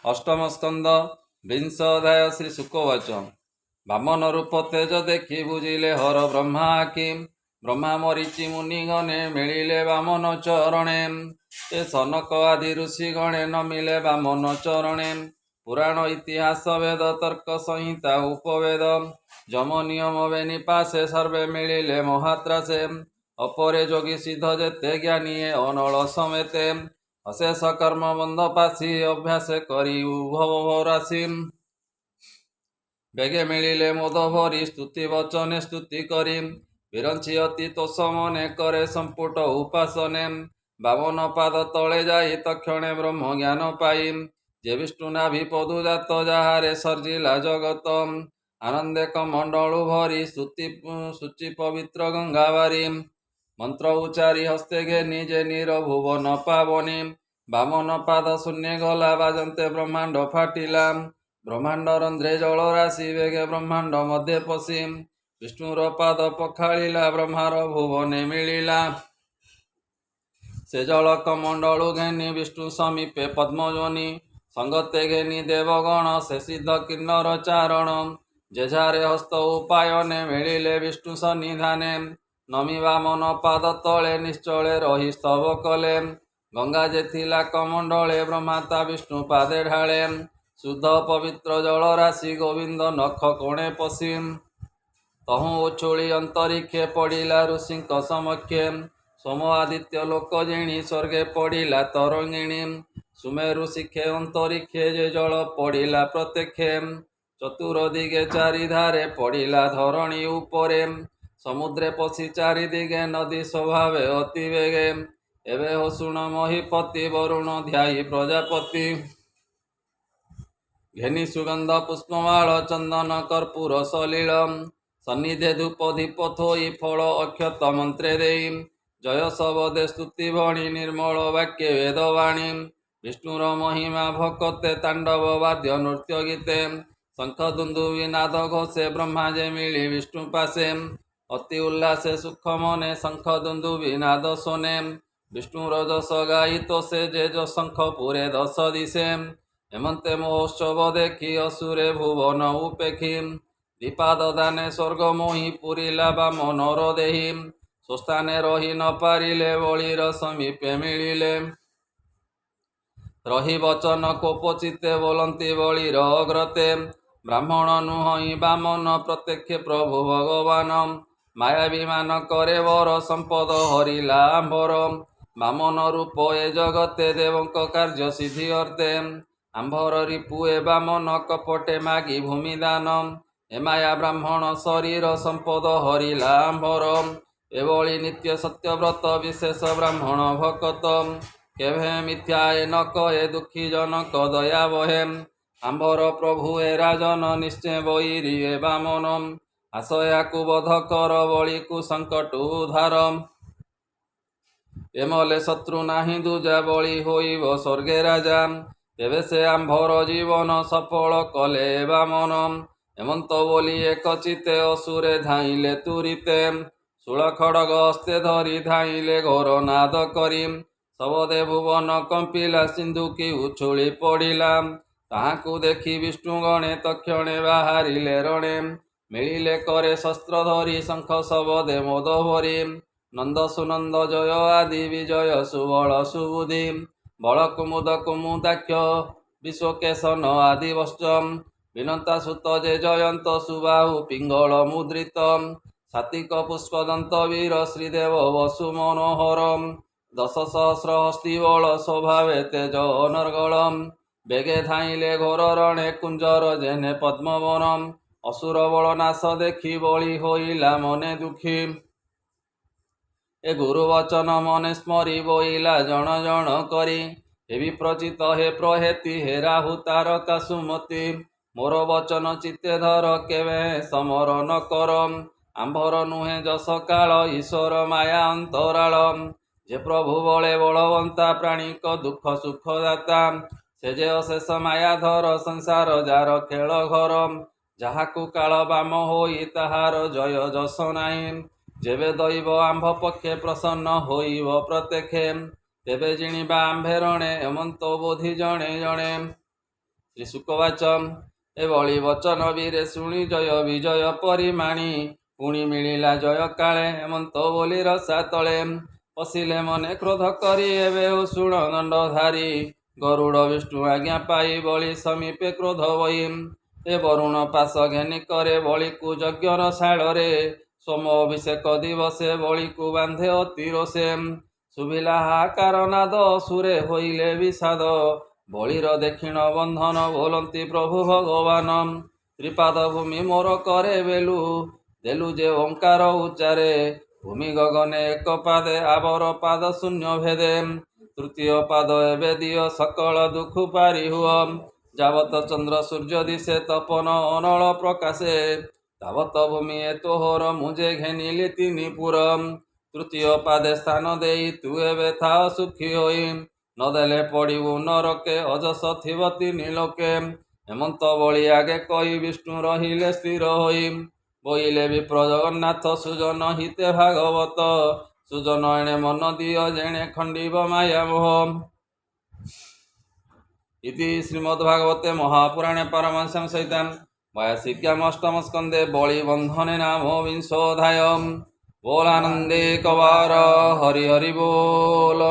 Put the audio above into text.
अष्टम स्कंद विंश अध्याय श्री शुकवाच। वामन रूप तेज देखी बुझिले हर ब्रह्मा कि ब्रह्मा मरीचि मुनिगणे मिलिले वामन चरणे। ए सनक आदि ऋषि गणे न मिले वामन चरणे। पुराण इतिहास वेद तर्क संहिता उपवेद जम नियम बेनिपासे सर्वे मिलिले महात्रासे। अपरे जोगी सिद्ध जेते ज्ञानी अनल समेते अशेष कर्म बंध पासी अभ्यास करी उभव राशि। बेगे मिलिले मोद भरी स्तुति वचने स्तुति करी विरंची अति तोष मने करे संपुट उपासने। बामन पाद तले जाई तक्षणे ब्रह्म ज्ञान पाई जे विष्णु नाभि पदु जात जाहारे सर्जिला जगत। आनंदे कमंडलु भरी स्तुति सूचि पवित्र गंगावारी मंत्र उच्चारी हस्ते घेनी जे नीर भुवन पावनी। बामन पाद शून्य गला बाजंते ब्रह्मांड फाटिला ब्रह्मांड रंध्रे जल राशि वेगे ब्रह्मांड मध्य पशी विष्णुर पाद पखाड़िला ब्रह्मार भुवने मिलिला। से जल कमंडलु घेनी विष्णु समीपे पद्मजोनि संगते घेनी देवगण से सिद्ध किन्नर चारण जेझारे हस्त उपायने मिलिले विष्णु सन्निधाने। नमी वामन पाद तले निश्चले रही स्तव कले गंगा जेथिला कमंडले ब्रह्माता विष्णु पादे ढाळे शुद्ध पवित्र जल राशि गोविंद नख कोणे पशी तहु उछुली अंतरिक्षे पड़िला ऋषिंक समक्षे। सोम आदित्य लोक जिणी स्वर्गे पड़िला तरंगिणी सुमेरु शिखे अंतरिक्षे जे जल पड़िला प्रत्यक्षे। चतुर्दिगे चारिधारे पड़िला धरणी उपरे समुद्रे पशी चारिदिगे नदी स्वभावे अति वेगे। एवे हो शुण महीपति वरुण ध्यायी प्रजापति घेनी सुगंध पुष्पमाल चंदन कर्पूर सलील सन्निधे धूप दीप थोई फल अक्षत मंत्रे देई जय सबदे स्तुति भणी निर्मल वाक्य वेदवाणी। विष्णुर महिमा भक्ते तांडव वाद्य नृत्य गीते शंख दुंदुभि नाद घोषे ब्रह्मा जे मिली विष्णु पासे अति उल्लासे सुख मने शंख दुंदुभि नाद सोने। विष्णु रजस गाई तो से जे जो शंख पुरे दश दिशे हेमंते महोत्सव देखी असुरे भुवन उपेखी दीपाद दाने स्वर्ग मोहि पुरिला बामन देही स्वस्थाने रही न पारिले बलिर समीपे मिलिले। रही वचन कोपचिते बोलंती बलिर अग्रते ब्राह्मण नुहई बामन प्रत्यक्ष प्रभु भगवान माया विमान करे वर संपद हरिला आंभर। बामन रूप ए जगते देवंक कार्य सिद्धि अर्थे आंभर रिपुए बामन कपटे मागी भूमि दान ए माया ब्राह्मण शरीर संपद हरिला आंभर। एभଳି नित्य सत्यव्रत विशेष ब्राह्मण भक्त केभे मिथ्या न कहे दुखी जनक दया बहे आंभर प्रभु ए राजन निश्चय बईरिए बामन आशया को बध कर बळी को संकट उद्धार। एमले शत्रु नाही दूजा बळी होइब स्वर्गे राजा तेबे से आंभर जीवन सफल कले बामन। हेमंत बोली एक चिते असुरे धाइले तुरिते शूल खड़ग हस्ते धरी धाइले घोर नाद करी सबदे भुवन कंपिला सिंधु की उछुली पड़िला ताहाकु देखी विष्णु गणे तक्षणे बाहारिले रणे मिलिले करे शस्त्र धरी शंख सबदे मोद भरी नंद सुनंद जय आदि विजय सुबल सुबुद्धि बल कुमुद कुमुदाक्ष विश्वकेशन आदि वश्चम विनता सुत जे जयंत सुबाहु पिंगल मुद्रित सात्विक पुष्पदंत वीर श्रीदेव वसु मनोहर दश सहस्र हस्ती बल स्वभावे तेज अनर्गल बेगे धाइले घोर रणे कुंजर जेने पद्मवन असुर बल नाश देखी बळी होइला मने दुखी। ए गुरु वचन मने स्मरी बोइला जन जन करी हे विप्रचित हे प्रहेति हे राहु तारका सुमति मोर वचन चित्ते धर केवे समर न कर आंभर नुहे जस काल ईश्वर माया अंतराल जे प्रभु बले बलवंता प्राणिक दुख सुख दाता से जे अशेष माया धर संसार जार खेल घर जाहाकु काल बाम होई ताहार जय जस नाही जेबे दैव आंभ पक्षे प्रसन्न होइब प्रत्यक्षे तेबे जिणिबा आंभे रणे हेमंत बोधि जणे जणे ଶ୍ରୀଶୁକବାଚ ଏଭଳି ବଚନ ବୀରେ ଶୁଣି ଜୟ ବିଜୟ ପରିମାଣି ପୁଣି ମିଳିଲା ଜୟ କାଳେ ହେମନ୍ତ ବୋଲି ରସା ତଳେ ପଶିଲେ ମନେ କ୍ରୋଧ କରି ଏବେ ଶୁଣ ଦଣ୍ଡଧାରୀ ଗରୁଡ଼ ବିଷ୍ଣୁ ଆଜ୍ଞା ପାଇ ବଳି ସମୀପେ କ୍ରୋଧ ବଇ ଏ ବରୁଣ ପାଶ ଘେନି କରେ ବଳିକୁ ଯଜ୍ଞର ଶାଳରେ ସୋମ ଅଭିଷେକ ଦିବସେ ବଳିକୁ ବାନ୍ଧେ ଅତି ରୋଷେ ଶୁଭିଲା ହାକାର ନାଦ ସୁରେ ହୋଇଲେ ବିଷାଦ ବଳିର ଦକ୍ଷିଣ ବନ୍ଧନ ବୋଲନ୍ତି ପ୍ରଭୁ ଭଗବାନ ତ୍ରିପାଦ ଭୂମି ମୋର କରେ ବେଲୁ ଦେଲୁ ଯେ ଓଙ୍କାର ଉଚ୍ଚାରେ ଭୂମି ଗଗନେ ଏକ ପାଦେ ଆବର ପାଦ ଶୂନ୍ୟ ଭେଦେ ତୃତୀୟ ପାଦ ଏବେ ଦିଅ ସକଳ ଦୁଃଖ ପାରି ହୁଅ ଯାବତ ଚନ୍ଦ୍ର ସୂର୍ଯ୍ୟ ଦିଶେ ତପନ ଅନଳ ପ୍ରକାଶେ ତାବତ ଭୂମି ଏ ତୋହର ମୁଞ୍ଜେ ଘେନିଲି ତିନି ପୁର ତୃତୀୟ ପାଦେ ସ୍ଥାନ ଦେଇ ତୁ ଏବେ ଥାଅ ସୁଖୀ ହୋଇ ନଦେଲେ ପଡ଼ିବୁ ନରକେ ଅଜସ ଥିବ ତିନି ଲୋକେ ହେମନ୍ତ ବଳି ଆଗେ କହି ବିଷ୍ଣୁ ରହିଲେ ସ୍ଥିର ହୋଇ ବୋଇଲେ ବିପ୍ର ଜଗନ୍ନାଥ ସୁଜନ ହିତେ ଭାଗବତ ସୁଜନ ଏଣେ ମନ ଦିଅ ଯେଣେ ଖଣ୍ଡିବ ମାୟା ମୋହ ଇତି ଶ୍ରୀମଦ୍ଭାଗବତେ ମହାପୁରାଣେ ପାରମହଂସ୍ୟାଂ ସହିତାଂ वायासिक्याम अष्टम स्कंदे बलि बंधने नामो विंशोऽध्यायः बोलानंदे कवार हरि हरि बोल।